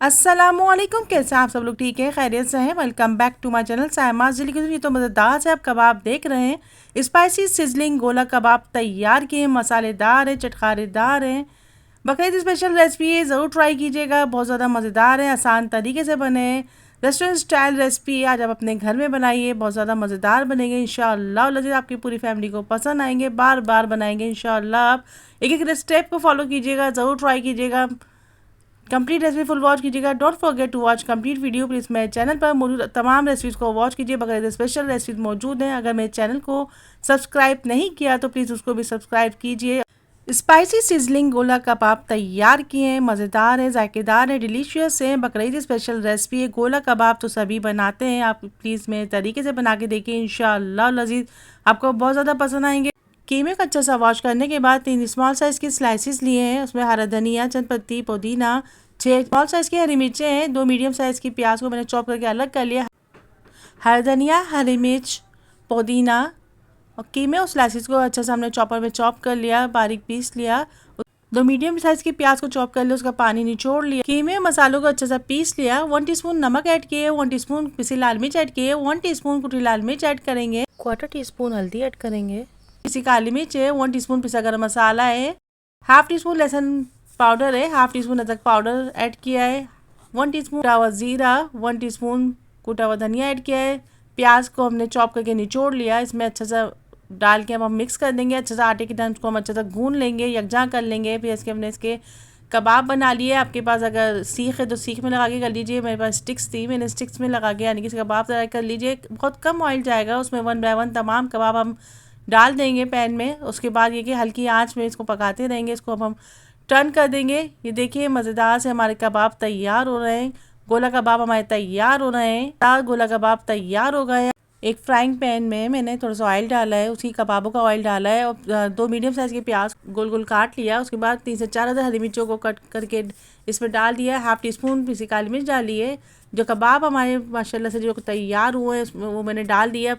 अस्सलामुअलैकुम, कैसे हैं आप सब लोग? ठीक है, खैरियत से हैं। Welcome back to my channel सायमाज दिल्ली की। ये तो मज़ेदार से आप कबाब देख रहे हैं। स्पाइसी सिजलिंग गोला कबाब तैयार किए हैं, मसालेदार है, चटखारेदार हैं। बकरीद स्पेशल रेसिपी है, ज़रूर ट्राई कीजिएगा। बहुत ज़्यादा मज़ेदार है, आसान तरीके से बने हैं। रेस्टोरेंट स्टाइल रेसिपी है, आज आप अपने घर में बनाइए, बहुत ज़्यादा मज़ेदार बनेंगे इंशाअल्लाह। लजीज आपकी पूरी फैमिली को पसंद आएंगे, बार बार बनाएंगे इंशाअल्लाह। आप एक एक स्टेप को फॉलो कीजिएगा, ज़रूर ट्राई कीजिएगा। कंप्लीट रेसिपी फुल वॉच कीजिएगा। Don't forget to watch complete video. Please मेरे चैनल पर मौजूद तमाम रेसिपीज़ को वॉच कीजिए। बगैर स्पेशल रेसिपीज मौजूद हैं। अगर मेरे चैनल को सब्सक्राइब नहीं किया तो प्लीज़ उसको भी सब्सक्राइब कीजिए। स्पाइसी सिजलिंग गोला कबाब तैयार किए हैं, मज़ेदार है, जायकेदार है, डिलीशियस है। बकरीद स्पेशल रेसिपी है। गोला कबाब तो सभी बनाते हैं, आप प्लीज़ मेरे तरीके से बना के देखिए इंशाअल्लाह लजीज आपको बहुत ज़्यादा पसंद आएंगे। कीमे को अच्छा सा वॉश करने के बाद 3 स्मॉल साइज़ के स्लाइसिस लिए हैं। उसमें हरा धनिया, चंद पत्ती, पुदीना, 6 स्मॉल साइज़ की हरी मिर्चें हैं। 2 मीडियम साइज़ की प्याज को मैंने चॉप करके अलग कर लिया। हरा धनिया, हरी मिर्च, पुदीना और कीमे और स्लाइसिस को अच्छा सा हमने चॉपर में चॉप कर लिया, बारीक पीस लिया। 2 मीडियम साइज़ की प्याज को चॉप कर लिया, उसका पानी निचोड़ लिया। कीमे मसालों को अच्छा सा पीस लिया। 1 टीस्पून नमक ऐड किए, 1 टीस्पून पिसी लाल मिर्च ऐड किए, 1 टीस्पून कुटी लाल मिर्च ऐड करेंगे, 1/4 टीस्पून हल्दी ऐड करेंगे, पिसी काली मिर्च है, 1 टीस्पून पिसा गरम मसाला है, हाफ टीस्पून लहसुन पाउडर है, हाफ टीस्पून अदरक पाउडर ऐड किया है, 1 टीस्पून कुटा हुआ जीरा, 1 टीस्पून कुटा हुआ धनिया ऐड किया है। प्याज को हमने चॉप करके निचोड़ लिया, इसमें अच्छा सा डाल के हम मिक्स कर देंगे। अच्छा सा आटे की तरह उसको हम अच्छा सा गून लेंगे, यकजा कर लेंगे। फिर इसके हमने इसके कबाब बना लिए। आपके पास अगर सीख है तो सीख में लगा के कर लीजिए। मेरे पास स्टिक्स थी, मैंने स्टिक्स में लगा के यानी कि कबाब तैयार कर लीजिए। बहुत कम ऑयल जाएगा उसमें, 1 बाय 1 तमाम कबाब हम डाल देंगे पैन में। उसके बाद ये कि हल्की आंच में इसको पकाते रहेंगे। इसको अब हम टर्न कर देंगे। ये देखिए मज़ेदार से हमारे कबाब तैयार हो रहे हैं। गोला कबाब हमारे तैयार हो रहे हैं। गोला कबाब तैयार हो गए हैं। एक फ्राइंग पैन में मैंने थोड़ा सा ऑयल डाला है, उसी कबाबों का ऑयल डाला है और 2 मीडियम साइज़ के प्याज गोल गोल काट लिया। उसके बाद 3 से 4 हरी मिर्चों को कट करके इसमें डाल दिया। हाफ टी स्पून पिसी काली मिर्च डाली है। जो कबाब हमारे माशाल्लाह से जो तैयार हुए हैं उसमें वो मैंने डाल दिया।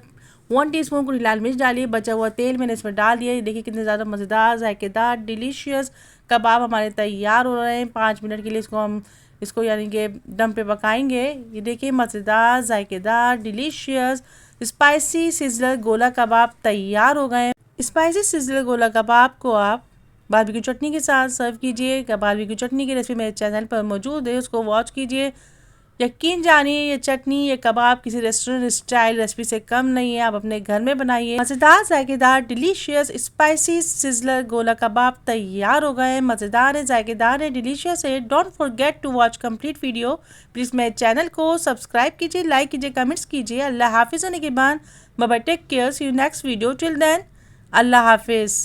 1 टीस्पून कुटी लाल मिर्च डाली। बचा हुआ तेल मैंने इसमें डाल दिया। ये देखिए कितने ज़्यादा मज़ेदार, जायकेदार, डिलीशियस कबाब हमारे तैयार हो रहे हैं। 5 मिनट के लिए इसको यानी कि दम पे पकाएंगे। ये देखिए मज़ेदार, जायकेदार, डिलीशियस स्पाइसी सिजलर गोला कबाब तैयार हो गए। स्पाइसी सिजलर गोला कबाब को आप बारबेक्यू चटनी के साथ सर्व कीजिए। बारबेक्यू चटनी की रेसिपी मेरे चैनल पर मौजूद है, उसको वॉच कीजिए। यकीन जानिए ये चटनी, ये कबाब किसी रेस्टोरेंट स्टाइल रेसिपी से कम नहीं है। आप अपने घर में बनाइए। मज़ेदार, जायकेदार, डिलीशियस स्पाइसी सिजलर गोला कबाब तैयार हो गए। मज़ेदार है, जायकेदार है, डिलीशियस है। Don't forget to watch complete video. Please मेरे चैनल को सब्सक्राइब कीजिए, लाइक कीजिए, कमेंट्स कीजिए। अल्लाह हाफिज़ होने के बाद bye bye, take care, see you next video. Till then अल्लाह हाफिज़।